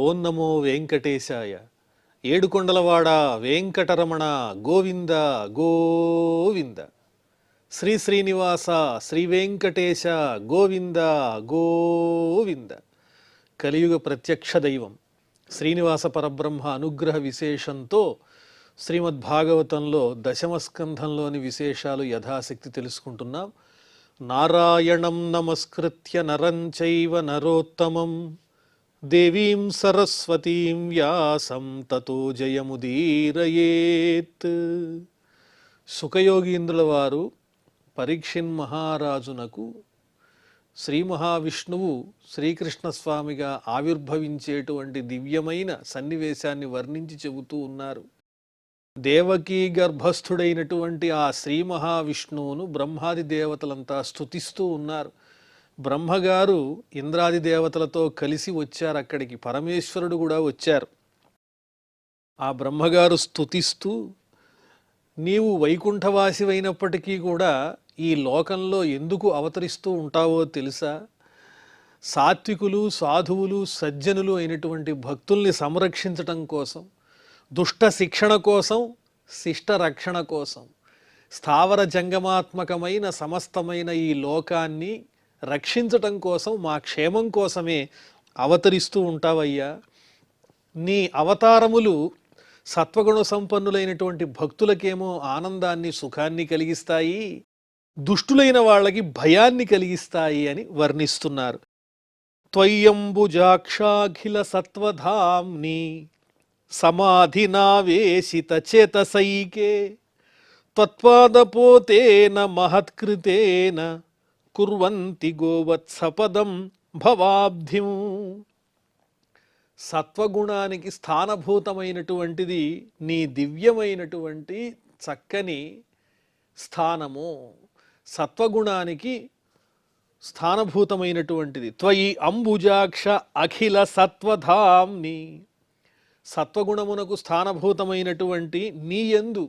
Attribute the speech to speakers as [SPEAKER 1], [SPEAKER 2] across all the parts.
[SPEAKER 1] ఓం నమో వెంకటేశాయ. ఏడుకొండలవాడ వెంకటరమణ గోవింద గోవింద. శ్రీ శ్రీనివాస శ్రీ వెంకటేశ గోవింద గోవింద. కలియుగ ప్రత్యక్ష దైవం శ్రీనివాస పరబ్రహ్మ అనుగ్రహ విశేషంతో శ్రీమద్భాగవతంలో దశమస్కంధంలోని విశేషాలు యథాశక్తి తెలుసుకుంటున్నాం. నారాయణం నమస్కృత్య నరం చైవ నరోత్తమం దేవీం సరస్వతీం వ్యాసం తతో జయముదీరయేత్. సుఖయోగీంద్రుల వారు పరీక్షిన్ మహారాజునకు శ్రీ మహావిష్ణువు శ్రీకృష్ణస్వామిగా ఆవిర్భవించేటువంటి దివ్యమైన సన్నివేశాన్ని వర్ణించి చెబుతూ ఉన్నారు. దేవకీ గర్భస్థుడైనటువంటి ఆ శ్రీ మహావిష్ణువును బ్రహ్మాది దేవతలంతా స్తుతిస్తూ ఉన్నారు. బ్రహ్మగారు ఇంద్రాది దేవతలతో కలిసి వచ్చారు, అక్కడికి పరమేశ్వరుడు కూడా వచ్చారు. ఆ బ్రహ్మగారు స్తుతిస్తూ, నీవు వైకుంఠవాసివైనప్పటికీ కూడా ఈ లోకంలో ఎందుకు అవతరిస్తూ ఉంటావో తెలుసా? సాత్వికులు సాధువులు సజ్జనులు అయినటువంటి భక్తుల్ని సంరక్షించటం కోసం, దుష్ట శిక్షణ కోసం, శిష్ట రక్షణ కోసం, స్థావర జంగమాత్మకమైన సమస్తమైన ఈ లోకాన్ని రక్షించటం కోసం, మా క్షేమం కోసమే అవతరిస్తూ ఉంటావయ్యా. నీ అవతారములు సత్వగుణ సంపన్నులైనటువంటి భక్తులకేమో ఆనందాన్ని సుఖాన్ని కలిగిస్తాయి, దుష్టులైన వాళ్ళకి భయాన్ని కలిగిస్తాయి అని వర్ణిస్తున్నారు. త్వయ్యంబుజాక్షాఖిల సత్వధామ్ని సమాధినావేశిత చేతసైకే త్వత్పాదపోతేన మహత్కృతేన కుర్వంతి గోవత్సపదం భవాబ్ధిం. సత్వగుణానికి స్థానభూతమైనటువంటిది నీ దివ్యమైనటువంటి చక్కని స్థానము. సత్వగుణానికి స్థానభూతమైనటువంటిది. త్వయి అంబుజాక్ష అఖిల సత్వధామ్ని. సత్వగుణమునకు స్థానభూతమైనటువంటి నీయందు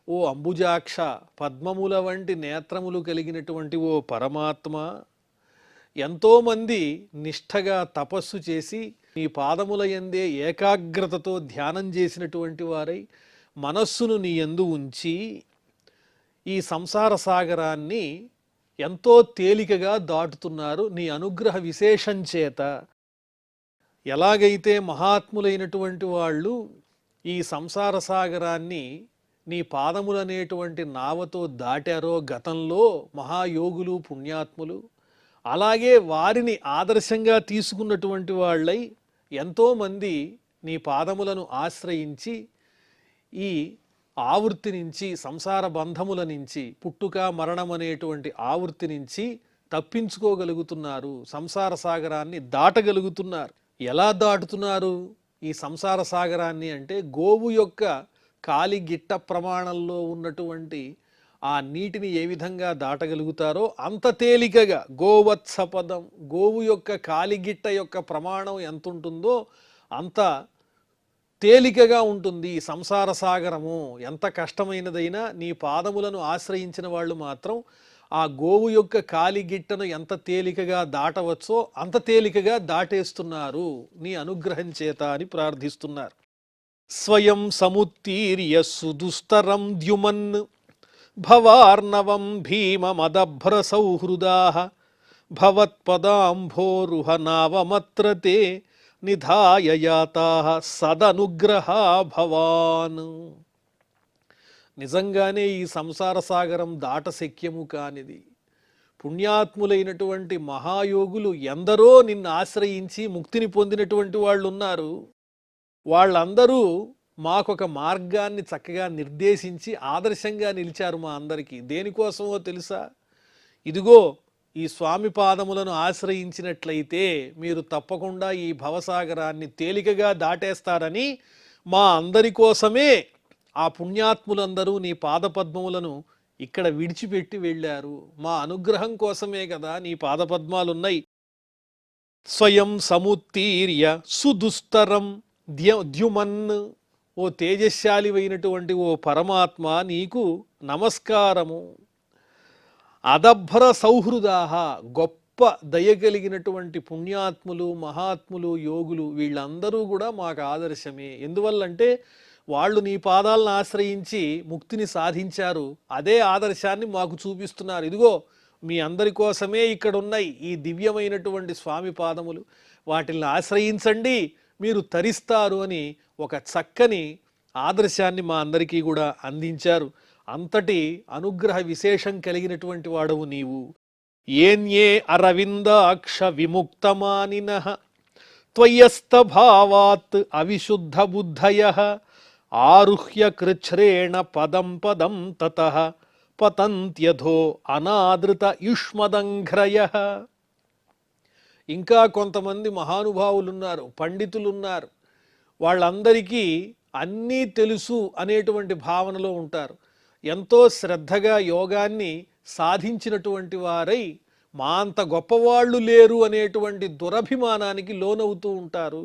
[SPEAKER 1] ఓ అంబుజాక్ష, పద్మముల వంటి నేత్రములు కలిగినటువంటి ఓ పరమాత్మ, ఎంతోమంది నిష్ఠగా తపస్సు చేసి నీ పాదముల యందే ఏకాగ్రతతో ధ్యానం చేసినటువంటి వారై మనస్సును నీ యందు ఉంచి ఈ సంసార సాగరాన్ని ఎంతో తేలికగా దాటుతున్నారు నీ అనుగ్రహ విశేషం చేత. ఎలాగైతే మహాత్ములైనటువంటి వాళ్ళు ఈ సంసార సాగరాన్ని నీ పాదములనేటువంటి నావతో దాటారో గతంలో మహాయోగులు పుణ్యాత్ములు, అలాగే వారిని ఆదర్శంగా తీసుకున్నటువంటి వాళ్ళై ఎంతోమంది నీ పాదములను ఆశ్రయించి ఈ ఆవృత్తి నుంచి, సంసార బంధముల నుంచి, పుట్టుక మరణం అనేటువంటి ఆవృత్తి నుంచి తప్పించుకోగలుగుతున్నారు, సంసార సాగరాన్ని దాటగలుగుతున్నారు. ఎలా దాటుతున్నారు ఈ సంసార సాగరాన్ని అంటే, గోవు యొక్క కాలిగిట్ట ప్రమాణంలో ఉన్నటువంటి ఆ నీటిని ఏ విధంగా దాటగలుగుతారో అంత తేలికగా గోవత్సపదం, గోవు యొక్క కాలిగిట్ట యొక్క ప్రమాణం ఎంత ఉంటుందో అంత తేలికగా ఉంటుంది ఈ సంసార సాగరము. ఎంత కష్టమైనదైనా నీ పాదములను ఆశ్రయించిన వాళ్ళు మాత్రం ఆ గోవు యొక్క కాలిగిట్టను ఎంత తేలికగా దాటవచ్చో అంత తేలికగా దాటేస్తున్నారు నీ అనుగ్రహం చేత అని ప్రార్థిస్తున్నారు. స్వయం సముత్తీర్య సుదుస్తరం ద్యుమన్ భవార్ణవం భీమమదభ్ర సౌహృదాః భవత్పదాంభోరుహ నావమత్రతే నిధాయ యాతాః సదనుగ్రహా భవాన్. నిజంగానే ఈ సంసార సాగరం దాటశక్యము కానిది. పుణ్యాత్ములైనటువంటి మహాయోగులు ఎందరో నిన్ను ఆశ్రయించి ముక్తిని పొందినటువంటి వాళ్ళు ఉన్నారు. వాళ్ళందరూ మాకొక మార్గాన్ని చక్కగా నిర్దేశించి ఆదర్శంగా నిలిచారు మా అందరికీ. దేనికోసమో తెలుసా? ఇదిగో ఈ స్వామి పాదములను ఆశ్రయించినట్లయితే మీరు తప్పకుండా ఈ భవసాగరాన్ని తేలికగా దాటేస్తారని మా అందరి కోసమే ఆ పుణ్యాత్ములందరూ నీ పాదపద్మములను ఇక్కడ విడిచిపెట్టి వెళ్ళారు. మా అనుగ్రహం కోసమే కదా నీ పాదపద్మాలున్నాయి. స్వయం సముత్తీర్య సుదుస్తరం ద్యుమన్. ఓ తేజశాలివైనటువంటి ఓ పరమాత్మ, నీకు నమస్కారము. అదభ్ర సౌహృదాహ, గొప్ప గొప్ప దయ కలిగినటువంటి పుణ్యాత్ములు, మహాత్ములు, యోగులు వీళ్ళందరూ కూడా మాకు ఆదర్శమే. ఎందువల్లంటే వాళ్ళు నీ పాదాలను ఆశ్రయించి ముక్తిని సాధించారు. అదే ఆదర్శాన్ని మాకు చూపిస్తున్నారు. ఇదిగో మీ అందరి కోసమే ఇక్కడ ఉన్నాయి ఈ దివ్యమైనటువంటి స్వామి పాదములు, వాటిని ఆశ్రయించండి, మీరు తరిస్తారు అని ఒక చక్కని ఆదర్శాన్ని మా అందరికీ కూడా అందించారు. అంతటి అనుగ్రహ విశేషం కలిగినటువంటి వాడవు నీవు. ఏన్యే అరవిందాక్ష విముక్తమానినః త్వయస్థభావాత్ అవిశుద్ధ బుద్ధయః ఆరుహ్య కృచ్ఛ్రేణ పదం పదం తతః పతంత్యధో అనాదృత యుష్మదంఘ్రయః. ఇంకా కొంతమంది మహానుభావులున్నారు, పండితులున్నారు. వాళ్ళందరికీ అన్నీ తెలుసు అనేటువంటి భావనలో ఉంటారు. ఎంతో శ్రద్ధగా యోగాన్ని సాధించినటువంటి వారై మా అంత గొప్పవాళ్ళు లేరు అనేటువంటి దురభిమానానికి లోనవుతూ ఉంటారు.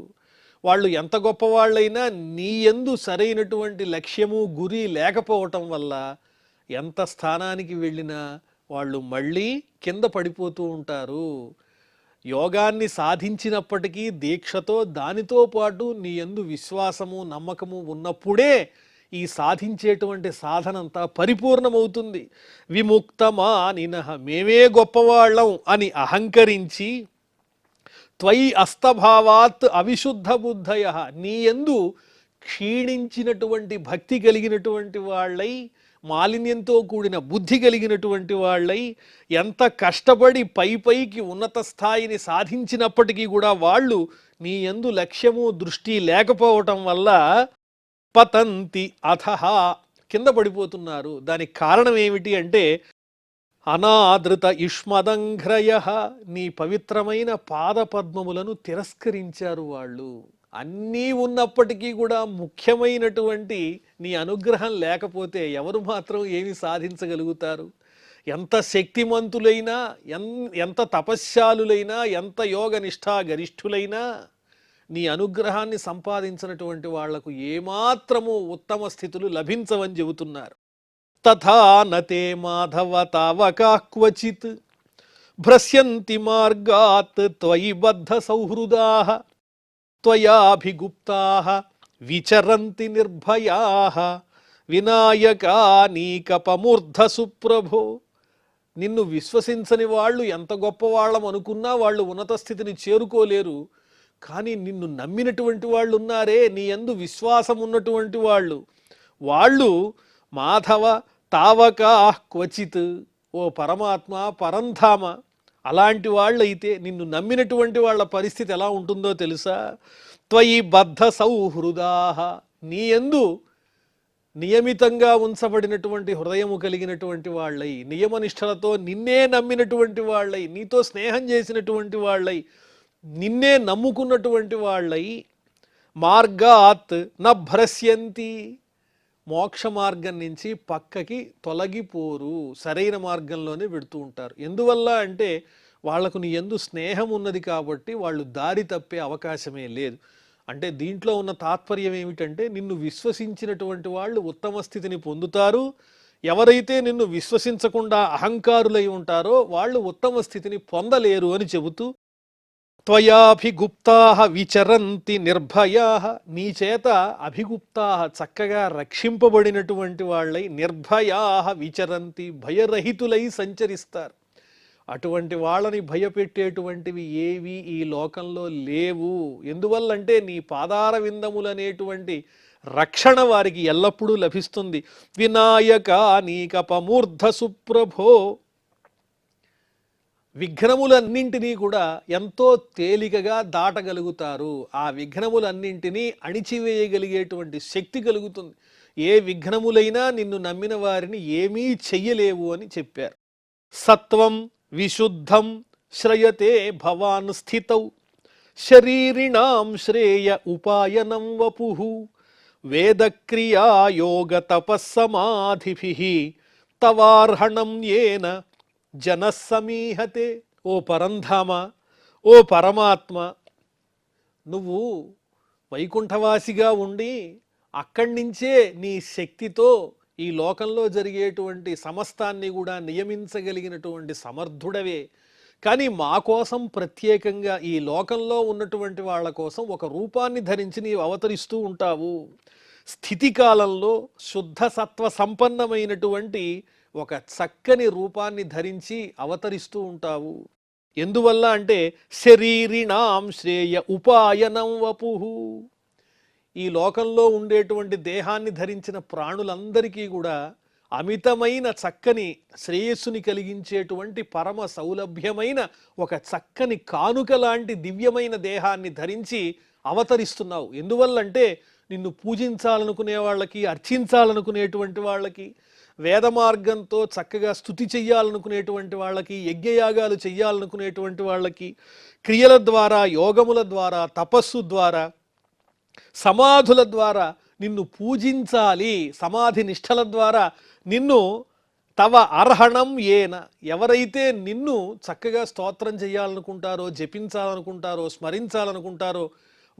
[SPEAKER 1] వాళ్ళు ఎంత గొప్పవాళ్ళైనా నీ యందు సరైనటువంటి లక్ష్యము గురి లేకపోవటం వల్ల ఎంత స్థానానికి వెళ్ళినా వాళ్ళు మళ్ళీ కింద పడిపోతూ ఉంటారు. యోగాన్ని సాధించినప్పటికీ దీక్షతో దానితో పాటు నీ యందు విశ్వాసము, నమ్మకము ఉన్నప్పుడే ఈ సాధించేటువంటి సాధనంతా పరిపూర్ణమవుతుంది. విముక్తమానినః మేమే గొప్పవాళ్ళం అని అహంకరించి త్వయి అస్తభావాత్ అవిశుద్ధ బుద్ధయః నీ యందు క్షీణించినటువంటి భక్తి కలిగినటువంటి వాళ్ళై, మాలిన్యంతో కూడిన బుద్ధి కలిగినటువంటి వాళ్ళై, ఎంత కష్టపడి పైకి ఉన్నత స్థాయిని సాధించినప్పటికీ కూడా వాళ్ళు నీ యందు లక్ష్యము దృష్టి లేకపోవటం వల్ల పతంతి అథః కింద పడిపోతున్నారు. దానికి కారణం ఏమిటి అంటే అనాదృత యుష్మదంఘ్రయః నీ పవిత్రమైన పాదపద్మములను తిరస్కరించారు వాళ్ళు. అన్నీ ఉన్నప్పటికీ కూడా ముఖ్యమైనటువంటి నీ అనుగ్రహం లేకపోతే ఎవరు మాత్రం ఏమి సాధించగలుగుతారు? ఎంత శక్తిమంతులైనా, ఎంత తపశ్శాలులైనా, ఎంత యోగ నిష్ఠా గరిష్ఠులైనా నీ అనుగ్రహాన్ని సంపాదించినటువంటి వాళ్లకు ఏమాత్రము ఉత్తమ స్థితులు లభించవని చెబుతున్నారు. తథా నతే మాధవ తావకా క్వచిత్ భ్రశ్యంతి మార్గాత్ త్వయి బద్ధ సౌహృదాః త్వయాభిగుప్తాః విచరంతి నిర్భయాః వినాయకానీకపమూర్ధ సుప్రభో. నిన్ను విశ్వసించని వాళ్ళు ఎంత గొప్పవాళ్ళం అనుకున్నా వాళ్ళు ఉన్నత స్థితిని చేరుకోలేరు. కానీ నిన్ను నమ్మినటువంటి వాళ్ళు ఉన్నారే, నీ యందు విశ్వాసం ఉన్నటువంటి వాళ్ళు మాధవ తావకా క్వచిత్, ఓ పరమాత్మ పరంధామ, అలాంటి వాళ్ళైతే నిన్ను నమ్మినటువంటి వాళ్ళ పరిస్థితి ఎలా ఉంటుందో తెలుసా? త్వయి బద్ధ సౌహృదాః నీ యందు నియమితంగా ఉంచబడినటువంటి హృదయము కలిగినటువంటి వాళ్ళై, నియమనిష్టలతో నిన్నే నమ్మినటువంటి వాళ్ళై, నీతో స్నేహం చేసినటువంటి వాళ్ళై, నిన్నే నమ్ముకున్నటువంటి వాళ్ళై, మార్గాత్ నభ్రశ్యంతి మోక్ష మార్గం నుంచి పక్కకి తొలగిపోరు, సరైన మార్గంలోనే పెడుతూ ఉంటారు. ఎందువల్ల అంటే వాళ్లకు నీ యందు స్నేహం ఉన్నది కాబట్టి వాళ్ళు దారి తప్పే అవకాశమే లేదు. అంటే దీంట్లో ఉన్న తాత్పర్యం ఏమిటంటే నిన్ను విశ్వసించినటువంటి వాళ్ళు ఉత్తమ స్థితిని పొందుతారు. ఎవరైతే నిన్ను విశ్వసించకుండా అహంకారులై ఉంటారో వాళ్ళు ఉత్తమ స్థితిని పొందలేరు అని చెబుతూ త్వయాభిగుప్తాః విచరంతి నిర్భయాః నీ చేత అభిగుప్తాః చక్కగా రక్షింపబడినటువంటి వాళ్ళై, నిర్భయాః విచరంతి భయరహితులై సంచరిస్తారు. అటువంటి వాళ్ళని భయపెట్టేటువంటివి ఏవి ఈ లోకంలో లేవు. ఎందువల్లంటే నీ పాదార విందములనేటువంటి రక్షణ వారికి ఎల్లప్పుడూ లభిస్తుంది. వినాయకానీకపమూర్ధ సుప్రభో విఘ్నములన్నింటినీ కూడా ఎంతో తేలికగా దాటగలుగుతారు. ఆ విఘ్నములన్నింటినీ అణిచివేయగలిగేటువంటి శక్తి కలుగుతుంది. ఏ విఘ్నములైనా నిన్ను నమ్మిన వారిని ఏమీ చెయ్యలేవు అని చెప్పారు. సత్వం విశుద్ధం శ్రయతే భవాన్ స్థితౌ శరీరిణాం శ్రేయ ఉపాయనం వపుః వేదక్రియా యోగ తపస్సమాధిభిః తవార్హణం యేన జనస్సమీహతే. ఓ పరంధామ, ఓ పరమాత్మ, నువ్వు వైకుంఠవాసిగా ఉండి అక్కడి నుంచే నీ శక్తితో ఈ లోకంలో జరిగేటువంటి సమస్తాన్ని కూడా నియమించగలిగినటువంటి సమర్థుడవే. కానీ మా కోసం ప్రత్యేకంగా ఈ లోకంలో ఉన్నటువంటి వాళ్ళ కోసం ఒక రూపాన్ని ధరించి నీవు అవతరిస్తూ ఉంటావు. స్థితి కాలంలో శుద్ధ సత్వ సంపన్నమైనటువంటి ఒక చక్కని రూపాన్ని ధరించి అవతరిస్తూ ఉంటావు. ఎందువల్ల అంటే శరీరిణాం శ్రేయ ఉపాయనం వపుః. ఈ లోకంలో ఉండేటువంటి దేహాన్ని ధరించిన ప్రాణులందరికీ కూడా అమితమైన చక్కని శ్రేయస్సుని కలిగించేటువంటి పరమ సౌలభ్యమైన ఒక చక్కని కానుక లాంటి దివ్యమైన దేహాన్ని ధరించి అవతరిస్తున్నావు. ఎందువల్లంటే నిన్ను పూజించాలనుకునే వాళ్ళకి, అర్చించాలనుకునేటువంటి వాళ్ళకి, వేద మార్గంతో చక్కగా స్తుతి చెయ్యాలనుకునేటువంటి వాళ్ళకి, యజ్ఞయాగాలు చెయ్యాలనుకునేటువంటి వాళ్ళకి, క్రియల ద్వారా, యోగముల ద్వారా, తపస్సు ద్వారా, సమాధుల ద్వారా నిన్ను పూజించాలి, సమాధి నిష్టల ద్వారా నిన్ను తవ అర్హణం ఏన, ఎవరైతే నిన్ను చక్కగా స్తోత్రం చేయాలనుకుంటారో, జపించాలనుకుంటారో, స్మరించాలనుకుంటారో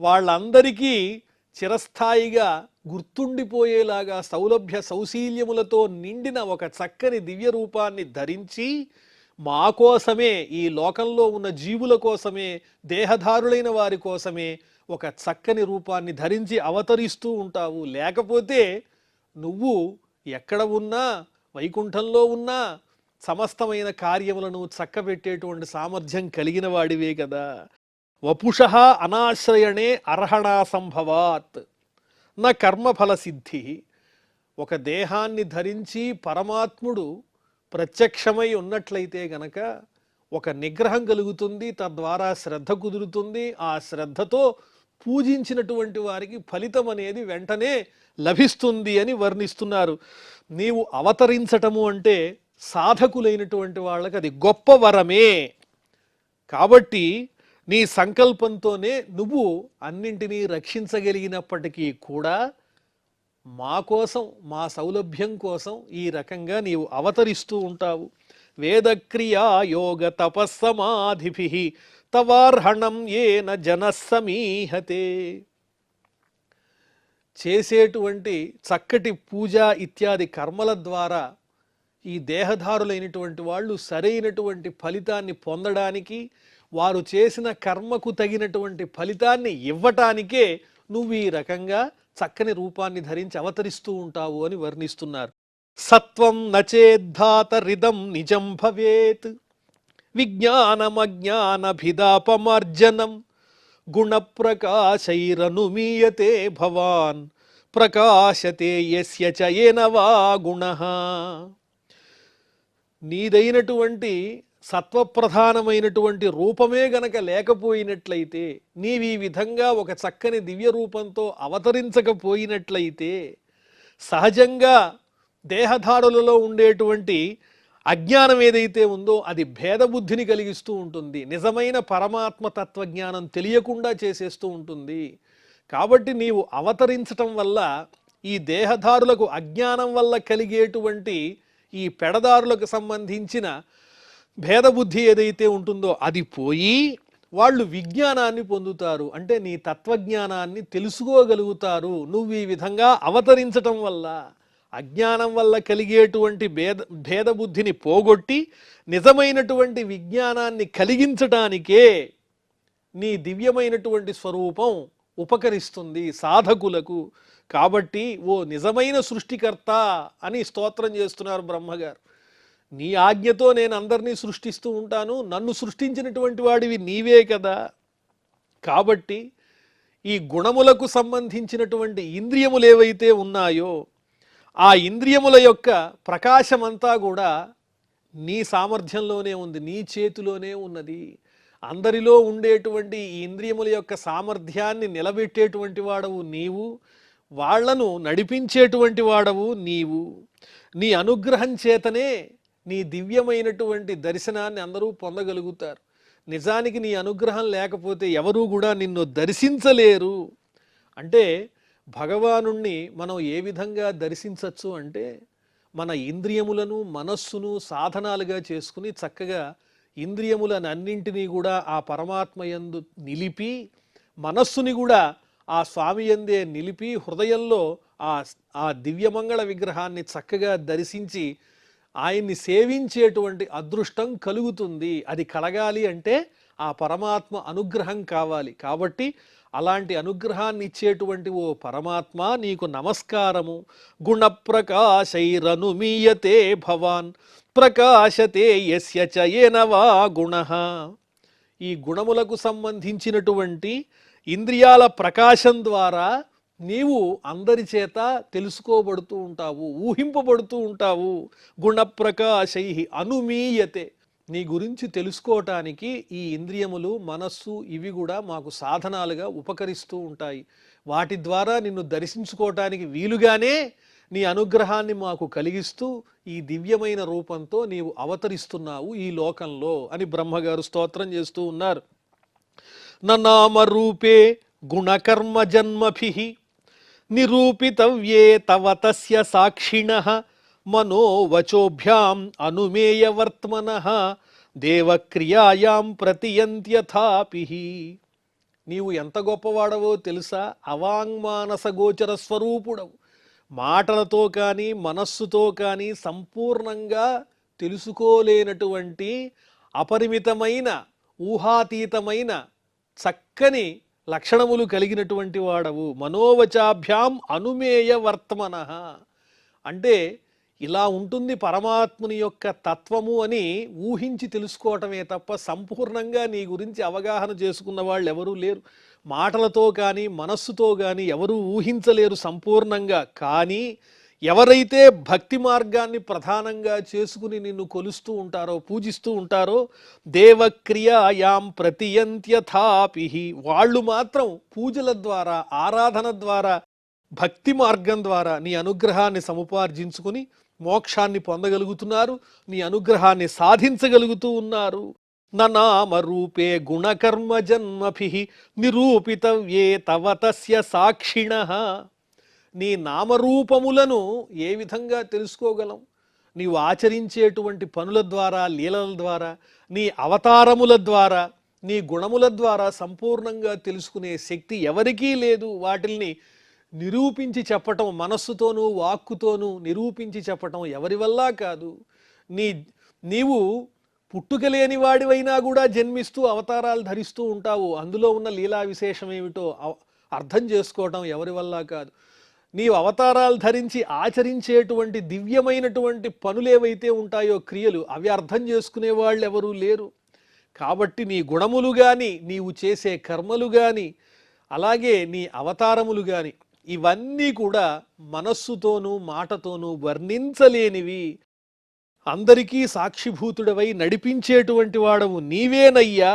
[SPEAKER 1] వాళ్ళందరికీ చిరస్థాయిగా గుర్తుండిపోయేలాగా సౌలభ్య సౌశీల్యములతో నిండిన ఒక చక్కని దివ్య రూపాన్ని ధరించి మా కోసమే, ఈ లోకంలో ఉన్న జీవుల కోసమే, దేహధారులైన వారి కోసమే ఒక చక్కని రూపాన్ని ధరించి అవతరిస్తూ ఉంటావు. లేకపోతే నువ్వు ఎక్కడ ఉన్నా, వైకుంఠంలో ఉన్నా సమస్తమైన కార్యములను చక్కబెట్టేటువంటి సామర్థ్యం కలిగిన వాడివే కదా. వపుషః అనాశ్రయణే అర్హణా సంభవాత్ న కర్మఫల సిద్ధి. ఒక దేహాన్ని ధరించి పరమాత్ముడు ప్రత్యక్షమై ఉన్నట్లయితే గనక ఒక నిగ్రహం కలుగుతుంది, తద్వారా శ్రద్ధ కుదురుతుంది. ఆ శ్రద్ధతో పూజించినటువంటి వారికి ఫలితం అనేది వెంటనే లభిస్తుంది అని వర్ణిస్తున్నారు. నీవు అవతరించటము అంటే సాధకులైనటువంటి వాళ్ళకి అది గొప్ప వరమే. కాబట్టి నీ సంకల్పంతోనే నువ్వు అన్నింటినీ రక్షించగలిగినప్పటికీ కూడా మా కోసం, మా సౌలభ్యం కోసం ఈ రకంగా నీవు అవతరిస్తూ ఉంటావు. వేదక్రియా యోగ తపస్సమాధిభిః తవార్హణం ఏన జనస్సమీహతే. చేసేటువంటి చక్కటి పూజ ఇత్యాది కర్మల ద్వారా ఈ దేహధారులైనటువంటి వాళ్ళు సరైనటువంటి ఫలితాన్ని పొందడానికి, వారు చేసిన కర్మకు తగినటువంటి ఫలితాన్ని ఇవ్వటానికే నువ్వు ఈ రకంగా చక్కని రూపాన్ని ధరించి అవతరిస్తూ ఉంటావు అని వర్ణిస్తున్నారు. సత్వం నచేద్ధాతరిదం నిజం భవేత్ విజ్ఞానమజ్ఞానభిదాపమార్జనం గుణప్రకాశైరనుమీయతే భవాన్ ప్రకాశతే యస్య చ ఏన వా గుణః. నీదైనటువంటి సత్వప్రధానమైనటువంటి రూపమే గనక లేకపోయినట్లయితే, నీవు ఈ విధంగా ఒక చక్కని దివ్య రూపంతో అవతరించకపోయినట్లయితే, సహజంగా దేహధారులలో ఉండేటువంటి అజ్ఞానం ఏదైతే ఉందో అది భేదబుద్ధిని కలిగిస్తూ ఉంటుంది, నిజమైన పరమాత్మ తత్వజ్ఞానం తెలియకుండా చేసేస్తూ ఉంటుంది. కాబట్టి నీవు అవతరించటం వల్ల ఈ దేహధారులకు అజ్ఞానం వల్ల కలిగేటువంటి ఈ పెడదారులకు సంబంధించిన భేదబుద్ధి ఏదైతే ఉంటుందో అది పోయి వాళ్ళు విజ్ఞానాన్ని పొందుతారు. అంటే నీ తత్వజ్ఞానాన్ని తెలుసుకోగలుగుతారు. నువ్వు ఈ విధంగా అవతరించటం వల్ల అజ్ఞానం వల్ల కలిగేటువంటి భేదబుద్ధిని పోగొట్టి నిజమైనటువంటి విజ్ఞానాన్ని కలిగించటానికే నీ దివ్యమైనటువంటి స్వరూపం ఉపకరిస్తుంది సాధకులకు. కాబట్టి ఓ నిజమైన సృష్టికర్త అని స్తోత్రం చేస్తున్నారు బ్రహ్మగారు. నీ ఆజ్ఞతో నేను అందరినీ సృష్టిస్తూ ఉంటాను, నన్ను సృష్టించినటువంటి వాడివి నీవే కదా. కాబట్టి ఈ గుణములకు సంబంధించినటువంటి ఇంద్రియములు ఏవైతే ఉన్నాయో ఆ ఇంద్రియముల యొక్క ప్రకాశమంతా కూడా నీ సామర్థ్యంలోనే ఉంది, నీ చేతిలోనే ఉన్నది. అందరిలో ఉండేటువంటి ఈ ఇంద్రియముల యొక్క సామర్థ్యాన్ని నిలబెట్టేటువంటి వాడవు నీవు, వాళ్లను నడిపించేటువంటి వాడవు నీవు. నీ అనుగ్రహం చేతనే నీ దివ్యమైనటువంటి దర్శనాన్ని అందరూ పొందగలుగుతారు. నిజానికి నీ అనుగ్రహం లేకపోతే ఎవరూ కూడా నిన్ను దర్శించలేరు. అంటే భగవానుణ్ణి మనం ఏ విధంగా దర్శించవచ్చు అంటే మన ఇంద్రియములను, మనస్సును సాధనాలుగా చేసుకుని చక్కగా ఇంద్రియములనన్నింటినీ కూడా ఆ పరమాత్మ యందు నిలిపి, మనస్సుని కూడా ఆ స్వామి యందే నిలిపి, హృదయంలో ఆ దివ్యమంగళ విగ్రహాన్ని చక్కగా దర్శించి ఆయన్ని సేవించేటువంటి అదృష్టం కలుగుతుంది. అది కలగాలి అంటే ఆ పరమాత్మ అనుగ్రహం కావాలి. కాబట్టి అలాంటి అనుగ్రహాన్ని ఇచ్చేటువంటి ఓ పరమాత్మ నీకు నమస్కారము. గుణప్రకాశైరనుమీయతే భవాన్ ప్రకాశతే యస్య చ ఏన వా గుణః. ఈ గుణములకు సంబంధించినటువంటి ఇంద్రియాల ప్రకాశం ద్వారా నీవు అందరి చేత తెలుసుకోబడుతూ ఉంటావు, ఊహింపబడుతూ ఉంటావు. గుణప్రకాశై అనుమీయతే. నీ గురించి తెలుసుకోవటానికి ఈ ఇంద్రియములు, మనస్సు ఇవి కూడా మాకు సాధనాలుగా ఉపకరిస్తూ ఉంటాయి. వాటి ద్వారా నిన్ను దర్శించుకోవటానికి వీలుగానే నీ అనుగ్రహాన్ని మాకు కలిగిస్తూ ఈ దివ్యమైన రూపంతో నీవు అవతరిస్తున్నావు ఈ లోకంలో అని బ్రహ్మగారు స్తోత్రం చేస్తూ ఉన్నారు. నామరూపే గుణకర్మ జన్మభిః నిరూపితవ్యే తవ తస్య సాక్షిణః మనోవచోభ్యాం అనుమేయవర్త్మనః దేవక్రియాయాం ప్రతియంత్యథాపి. నీవు ఎంత గొప్పవాడవో తెలుసా? అవాంగ్మానస గోచర స్వరూపుడవు. మాటలతో కానీ మనస్సుతో కానీ సంపూర్ణంగా తెలుసుకోలేనటువంటి అపరిమితమైన ఊహాతీతమైన చక్కని లక్షణములు కలిగినటువంటి వాడవు. మనోవచాభ్యాం అనుమేయ వర్తమనః అంటే ఇలా ఉంటుంది పరమాత్ముని యొక్క తత్వము అని ఊహించి తెలుసుకోవటమే తప్ప సంపూర్ణంగా నీ గురించి అవగాహన చేసుకున్న వాళ్ళు ఎవరూ లేరు. మాటలతో కానీ మనస్సుతో కానీ ఎవరూ ఊహించలేరు సంపూర్ణంగా. కానీ ఎవరైతే భక్తి మార్గాన్ని ప్రధానంగా చేసుకుని నిన్ను కొలుస్తూ ఉంటారో, పూజిస్తూ ఉంటారో, దేవక్రియాయాం ప్రతియంత్యథాపి, వాళ్ళు మాత్రం పూజల ద్వారా, ఆరాధన ద్వారా, భక్తి మార్గం ద్వారా నీ అనుగ్రహాన్ని సముపార్జించుకుని మోక్షాన్ని పొందగలుగుతున్నారు, నీ అనుగ్రహాన్ని సాధించగలుగుతూ ఉన్నారు. నామరూపే గుణకర్మ జన్మభిః నిరూపితవ్యే తవ తస్య సాక్షిణః. నీ నామరూపములను ఏ విధంగా తెలుసుకోగలం? నీవు ఆచరించేటువంటి పనుల ద్వారా, లీలల ద్వారా, నీ అవతారముల ద్వారా, నీ గుణముల ద్వారా సంపూర్ణంగా తెలుసుకునే శక్తి ఎవరికీ లేదు. వాటిల్ని నిరూపించి చెప్పటం, మనస్సుతోనూ వాక్కుతోనూ నిరూపించి చెప్పటం ఎవరి వల్ల కాదు. నీవు పుట్టుకలేని వాడివైనా కూడా జన్మిస్తూ అవతారాలు ధరిస్తూ ఉంటావు. అందులో ఉన్న లీలా విశేషం ఏమిటో అర్థం చేసుకోవటం ఎవరి వల్ల కాదు. నీవు అవతారాలు ధరించి ఆచరించేటువంటి దివ్యమైనటువంటి పనులేవైతే ఉంటాయో, క్రియలు, అవి అర్థం చేసుకునే వాళ్ళు ఎవరూ లేరు. కాబట్టి నీ గుణములు కానీ, నీవు చేసే కర్మలు కానీ, అలాగే నీ అవతారములు కానీ, ఇవన్నీ కూడా మనస్సుతోనూ మాటతోనూ వర్ణించలేనివి. అందరికీ సాక్షిభూతుడవై నడిపించేటువంటి వాడవు నీవేనయ్యా.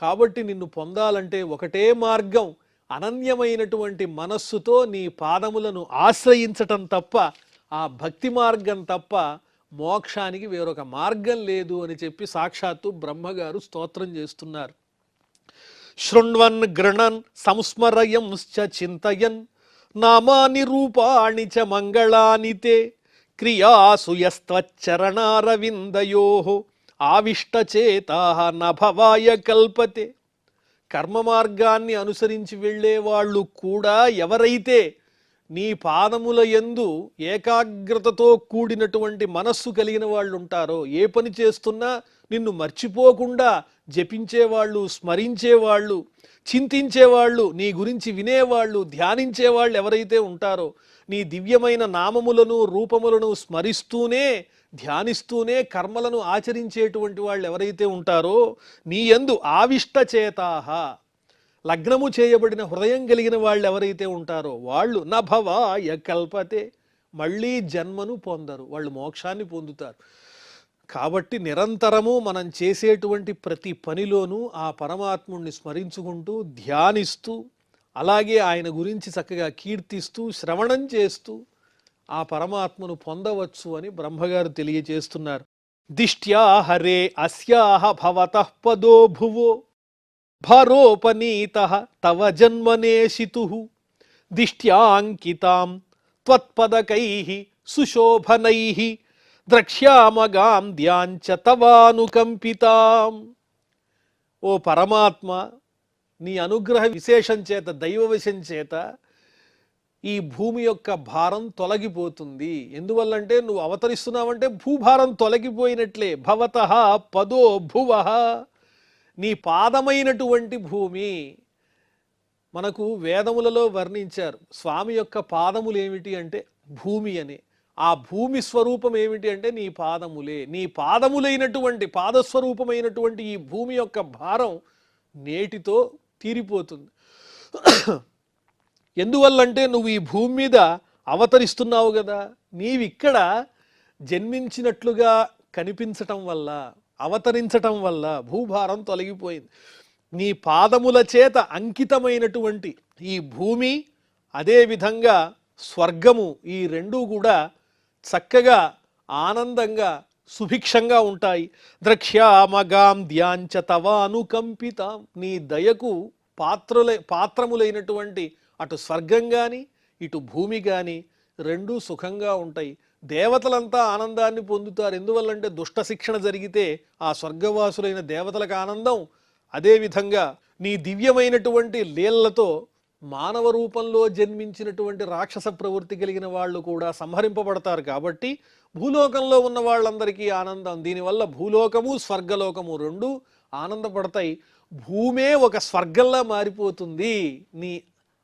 [SPEAKER 1] కాబట్టి నిన్ను పొందాలంటే ఒకటే మార్గం, అనన్యమైనటువంటి మనస్సుతో నీ పాదములను ఆశ్రయించటం తప్ప, ఆ భక్తి మార్గం తప్ప మోక్షానికి వేరొక మార్గం లేదు అని చెప్పి సాక్షాత్తు బ్రహ్మగారు స్తోత్రం చేస్తున్నారు. శృణ్వన్ గృణన్ సంస్మరయంశ్చ చింతయన్ నామాని రూపాణి చ మంగళాని తే క్రియాసు యస్త్వచ్చరణారవిందయోః ఆవిష్టచేతాః న భవాయ కల్పతే. కర్మ మార్గాన్ని అనుసరించి వెళ్ళే వాళ్ళు కూడా ఎవరైతే నీ పాదముల యందు ఏకాగ్రతతో కూడినటువంటి మనస్సు కలిగిన వాళ్ళు ఉంటారో, ఏ పని చేస్తున్నా నిన్ను మర్చిపోకుండా జపించేవాళ్ళు, స్మరించేవాళ్ళు, చింతించేవాళ్ళు, నీ గురించి వినేవాళ్ళు, ధ్యానించేవాళ్ళు ఎవరైతే ఉంటారో, నీ దివ్యమైన నామములను, రూపములను స్మరిస్తూనే, ధ్యానిస్తూనే కర్మలను ఆచరించేటువంటి వాళ్ళు ఎవరైతే ఉంటారో, నీ యందు ఆవిష్టచేతాః, లగ్నము చేయబడిన హృదయం కలిగిన వాళ్ళు ఎవరైతే ఉంటారో వాళ్ళు న భవాయ కల్పతే, మళ్ళీ జన్మను పొందరు, వాళ్ళు మోక్షాన్ని పొందుతారు. కాబట్టి నిరంతరము మనం చేసేటువంటి ప్రతి పనిలోనూ ఆ పరమాత్ముణ్ణి స్మరించుకుంటూ, ధ్యానిస్తూ, అలాగే ఆయన గురించి చక్కగా కీర్తిస్తూ, శ్రవణం చేస్తూ ఆ పరమాత్మను పొందవచ్చు అని బ్రహ్మగారు తెలియజేస్తున్నారు. దిష్ట్యా హరే అస్యాహ భవతః పదో భువో భారోపనీతః తవ జన్మనేషితుః దిష్ట్యాంకితాం త్వత్పదకైః సుశోభనైః ద్రక్ష్యామగాం ధ్యాంచ తవానుకంపితాం. ఓ పరమాత్మ, నీ అనుగ్రహ విశేషం చేత, దైవవశం చేత ఈ భూమి యొక్క భారం తొలగిపోతుంది. ఎందువల్లంటే నువ్వు అవతరిస్తున్నావంటే భూభారం తొలగిపోయినట్లే. భవతః పదో భువః, నీ పాదమైనటువంటి భూమి. మనకు వేదములలో వర్ణించారు స్వామి యొక్క పాదములు ఏమిటి అంటే భూమి అని. ఆ భూమి స్వరూపం ఏమిటి అంటే నీ పాదములే. నీ పాదములైనటువంటి పాదస్వరూపమైనటువంటి ఈ భూమి యొక్క భారం నేటితో తీరిపోతుంది. ఎందువల్లంటే నువ్వు ఈ భూమి మీద అవతరిస్తున్నావు కదా, నీవిక్కడ జన్మించినట్లుగా కనిపించటం వల్ల, అవతరించటం వల్ల భూభారం తొలగిపోయింది. నీ పాదముల చేత అంకితమైనటువంటి ఈ భూమి, అదేవిధంగా స్వర్గము, ఈ రెండూ కూడా చక్కగా ఆనందంగా సుభిక్షంగా ఉంటాయి. ద్రక్ష్యామగాం ధ్యాంచ తవ అనుకంపితాం, నీ దయకు పాత్రములైనటువంటి అటు స్వర్గం కానీ ఇటు భూమి కానీ రెండూ సుఖంగా ఉంటాయి. దేవతలంతా ఆనందాన్ని పొందుతారు. ఎందువల్లంటే దుష్ట శిక్షణ జరిగితే ఆ స్వర్గవాసులైన దేవతలకు ఆనందం. అదేవిధంగా నీ దివ్యమైనటువంటి లీలలతో మానవ రూపంలో జన్మించినటువంటి రాక్షస ప్రవృత్తి కలిగిన వాళ్ళు కూడా సంహరింపబడతారు. కాబట్టి భూలోకంలో ఉన్న వాళ్ళందరికీ ఆనందం. దీనివల్ల భూలోకము స్వర్గలోకము రెండూ ఆనందపడతాయి. భూమే ఒక స్వర్గంలా మారిపోతుంది నీ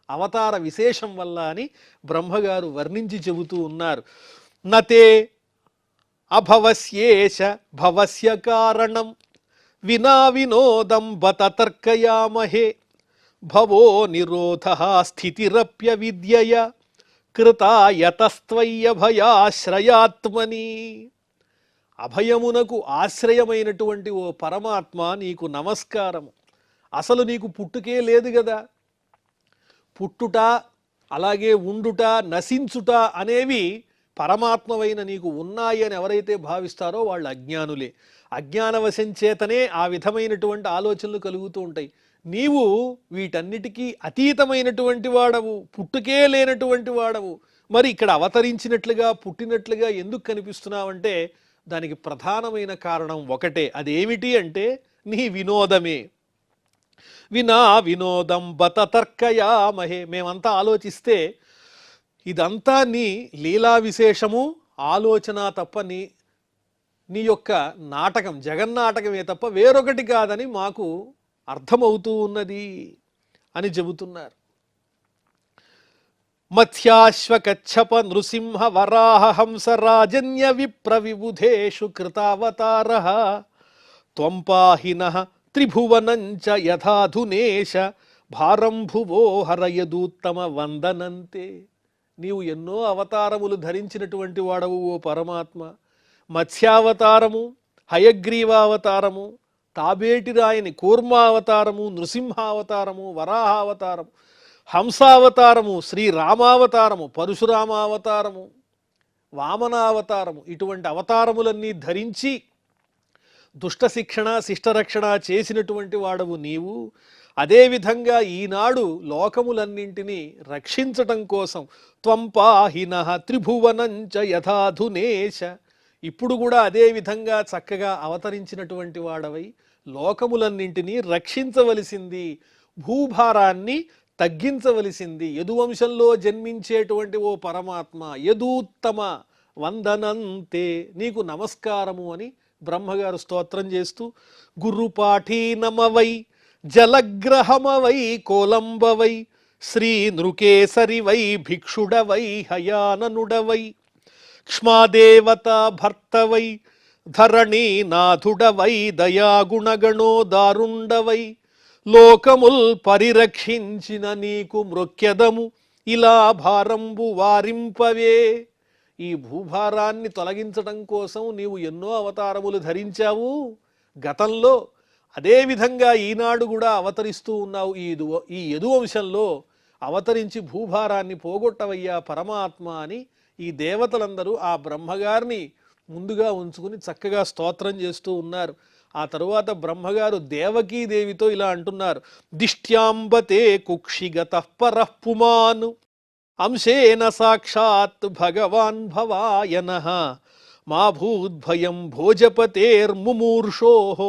[SPEAKER 1] అవతార విశేషం వల్ల అని బ్రహ్మగారు వర్ణించి చెబుతూ ఉన్నారు. నతే అభవస్యేష భవస్య కారణం వినా వినోదం బత తర్కయామహే భవో నిరోధః స్థితిరప్య విద్యయ కృతాయతస్త్వయ్య భయాశ్రయాత్మని. అభయమునకు ఆశ్రయమైనటువంటి ఓ పరమాత్మ, నీకు నమస్కారము. అసలు నీకు పుట్టుకే లేదు కదా. పుట్టుట, అలాగే ఉండుట, నశించుట అనేవి పరమాత్మవైన నీకు ఉన్నాయి అని ఎవరైతే భావిస్తారో వాళ్ళు అజ్ఞానులే. అజ్ఞానవశం చేతనే ఆ విధమైనటువంటి ఆలోచనలు కలుగుతూ ఉంటాయి. నీవు వీటన్నిటికీ అతీతమైనటువంటి వాడవు, పుట్టుకే లేనటువంటి వాడవు. మరి ఇక్కడ అవతరించినట్లుగా పుట్టినట్లుగా ఎందుకు కనిపిస్తున్నావంటే దానికి ప్రధానమైన కారణం ఒకటే. అదేమిటి అంటే నీ వినోదమే. వినా వినోదం బత తర్కయామహే. మేమంతా ఆలోచిస్తే ఇదంతా నీ లీలా విశేషము, ఆలోచన తప్ప నీ యొక్క నాటకం, జగన్నాటకమే తప్ప వేరొకటి కాదని మాకు అర్థమవుతూ ఉన్నది అని చెబుతున్నారు. మత్స్యాశ్వకచ్చప నృసింహ వరాహ హంస రాజన్య విప్ర విబుధేషు కృతావతారః త్వం పాహినః త్రిభువనంచ యథాధునేశ భారం భువో హరయదూత్తమ వందనంతే. నీవు ఎన్నో అవతారములు ధరించినటువంటి వాడవు ఓ పరమాత్మ. మత్స్యావతారము, హయగ్రీవావతారము, తాబేటి రాయని కూర్మావతారము, నృసింహావతారము, వరాహావతారము, హంసావతారము, శ్రీరామావతారము, పరశురామావతారము, వామనావతారము, ఇటువంటి అవతారములన్నీ ధరించి దుష్ట శిక్షణ శిష్టరక్షణ చేసినటువంటి వాడవు నీవు. అదేవిధంగా ఈనాడు లోకములన్నింటినీ రక్షించటం కోసం త్వం పాహినః త్రిభువనంచ యథాధునేశ, ఇప్పుడు కూడా అదే విధంగా చక్కగా అవతరించినటువంటి వాడవై లోకములన్నింటినీ రక్షించవలసింది, భూభారాన్ని తగ్గించవలసింది. యదువంశంలో జన్మించేటువంటి ఓ పరమాత్మ, యదూత్తమ వందనంతే, నీకు నమస్కారము అని బ్రహ్మగారు స్తోత్రం చేస్తూ గురుపాఠీనమవై జలగ్రహమవై కోలంబవై శ్రీ నృకేసరివై భిక్షుడవై హయాననుడవై క్ష్మాదేవత భర్తవై ధరణీనాథుడవై దయాగుణగణో దారుండవై లోకముల్ పరిరక్షించిన నీకు మృక్యదము ఇలా భారంబు వారింపవే. ఈ భూభారాన్ని తొలగించడం కోసం నీవు ఎన్నో అవతారములు ధరించావు గతంలో. అదేవిధంగా ఈనాడు కూడా అవతరిస్తూ ఉన్నావు ఈ యదువంశంలో. అవతరించి భూభారాన్ని పోగొట్టవయ్యా పరమాత్మ అని ఈ దేవతలందరూ ఆ బ్రహ్మగారిని ముందుగా ఉంచుకుని చక్కగా స్తోత్రం చేస్తూ ఉన్నారు. ఆ తరువాత బ్రహ్మగారు దేవకీదేవితో ఇలా అంటున్నారు. దిష్ట్యాంబతే కుక్షిగతః పరః పుమాను అంశేన సాక్షాత్ భగవాన్ భవాయనః మా భూద్భయం భోజపతేర్ముమూర్షోః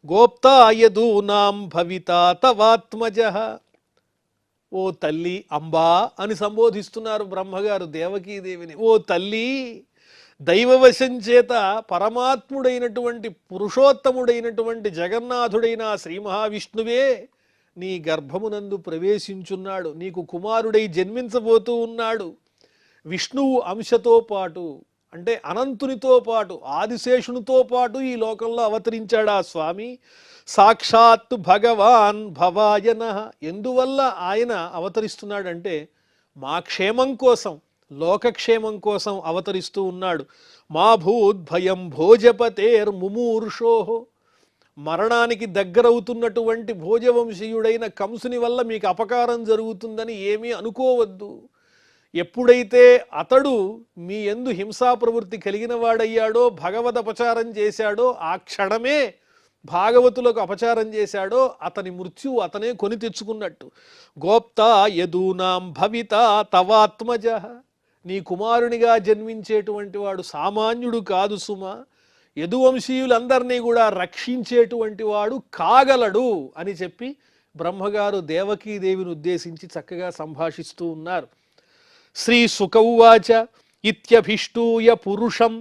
[SPEAKER 1] గోప్తా యదూనాం భవితా తవాత్మజః. ఓ తల్లి అంబా అని సంబోధిస్తున్నారు బ్రహ్మగారు దేవకీదేవిని. ఓ తల్లి, దైవవశం చేత పరమాత్ముడైనటువంటి పురుషోత్తముడైనటువంటి జగన్నాథుడైన శ్రీ మహావిష్ణువే నీ గర్భమునందు ప్రవేశించున్నాడు, నీకు కుమారుడై జన్మించబోతూ ఉన్నాడు. విష్ణువు అంశతో పాటు, అంటే అనంతునితో పాటు, ఆదిశేషునితో పాటు ఈ లోకంలో అవతరించాడా స్వామి. సాక్షాత్ భగవాన్ భవాయన. ఎందువల్ల ఆయన అవతరిస్తున్నాడంటే మా క్షేమం కోసం, లోకక్షేమం కోసం అవతరిస్తూ ఉన్నాడు. మా భూద్భయం భోజపతేర్ ముమూర్షోహో. మరణానికి దగ్గరవుతున్నటువంటి భోజవంశీయుడైన కంసుని వల్ల మీకు అపకారం జరుగుతుందని ఏమీ అనుకోవద్దు. ఎప్పుడైతే అతడు మీ యందు హింసా ప్రవృత్తి కలిగిన వాడయ్యాడో, భగవద్ అపచారం చేశాడో, ఆ క్షణమే భాగవతులకు అపచారం చేశాడో అతని మృత్యువు అతనే కొని తెచ్చుకున్నట్టు. గోప్తా యదూనాం భవిత తవాత్మజ. నీ కుమారునిగా జన్మించేటువంటి వాడు సామాన్యుడు కాదు సుమ. యదువంశీయులందరినీ కూడా రక్షించేటువంటి వాడు కాగలడు అని చెప్పి బ్రహ్మగారు దేవకీదేవిని ఉద్దేశించి చక్కగా సంభాషిస్తూ ఉన్నారు. శ్రీ సుకౌవాచ ఇత్యభిష్టూయ పురుషం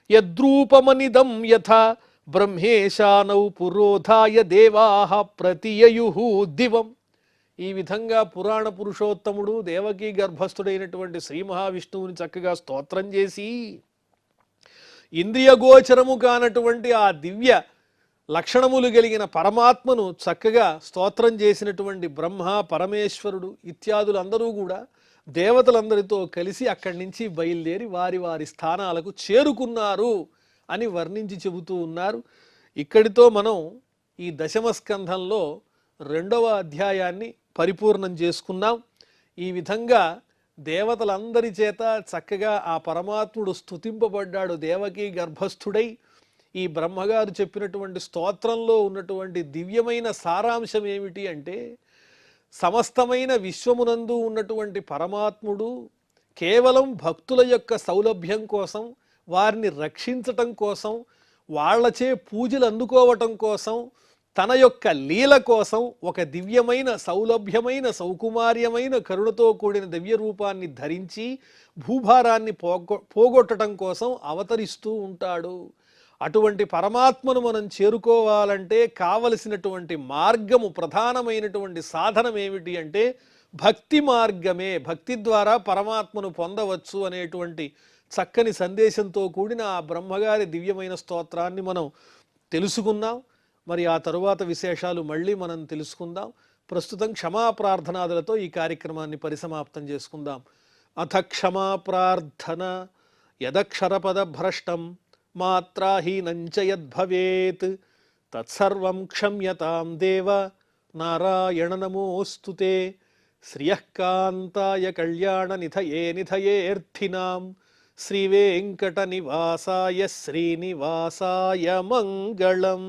[SPEAKER 1] యద్రూపమనిదం యథా బ్రహ్మేశానౌ పురోధాయ దేవాః ప్రతియయుః దివం. ఈ విధంగా పురాణ పురుషోత్తముడు దేవకీ గర్భస్థుడైనటువంటి శ్రీ మహావిష్ణువుని చక్కగా స్తోత్రం చేసి, ఇంద్రియగోచరము కానటువంటి ఆ దివ్య లక్షణములు కలిగిన పరమాత్మను చక్కగా స్తోత్రం చేసినటువంటి బ్రహ్మ, పరమేశ్వరుడు ఇత్యాదులందరూ కూడా దేవతలందరితో కలిసి అక్కడి నుంచి బయలుదేరి వారి వారి స్థానాలకు చేరుకున్నారు అని వర్ణించి చెబుతూ ఉన్నారు. ఇక్కడితో మనం ఈ దశమ స్కంధంలో 2వ అధ్యాయాన్ని పరిపూర్ణం చేసుకున్నాం. ఈ విధంగా దేవతలందరి చేత చక్కగా ఆ పరమాత్ముడు స్తుతింపబడ్డాడు దేవకీ గర్భస్థుడై. ఈ బ్రహ్మగారు చెప్పినటువంటి స్తోత్రంలో ఉన్నటువంటి దివ్యమైన సారాంశం ఏమిటి అంటే, సమస్తమైన విశ్వమునందు ఉన్నటువంటి పరమాత్ముడు కేవలం భక్తుల యొక్క సౌలభ్యం కోసం, వారిని రక్షించటం కోసం, వాళ్లచే పూజలు అందుకోవటం కోసం, తన యొక్క లీల కోసం ఒక దివ్యమైన సౌలభ్యమైన సౌకుమార్యమైన కరుణతో కూడిన దివ్య రూపాన్ని ధరించి భూభారాన్ని పోగొట్టడం కోసం అవతరిస్తూ ఉంటాడు. అటువంటి పరమాత్మను మనం చేరుకోవాలంటే కావలసినటువంటి మార్గము, ప్రధానమైనటువంటి సాధనం ఏమిటి అంటే భక్తి మార్గమే. భక్తి ద్వారా పరమాత్మను పొందవచ్చు అనేటువంటి చక్కని సందేశంతో కూడిన ఆ బ్రహ్మగారి దివ్యమైన స్తోత్రాన్ని మనం తెలుసుకున్నాం. మరి ఆ తరువాత విశేషాలు మళ్ళీ మనం తెలుసుకుందాం. ప్రస్తుతం క్షమా ప్రార్థనాదులతో ఈ కార్యక్రమాన్ని పరిసమాప్తం చేసుకుందాం. అథ క్షమా ప్రార్థన. యదక్షరపద భ్రష్టం మాత్రాహీనంచ యద్భవేత్ తత్సర్వం క్షమ్యతాం దేవ నారాయణ నమోస్తుతే. శ్రియఃకాంతాయ కళ్యాణ నిధయే నిధయేర్థినాం శ్రీవేంకట నివాసాయ శ్రీనివాసాయ మంగళం.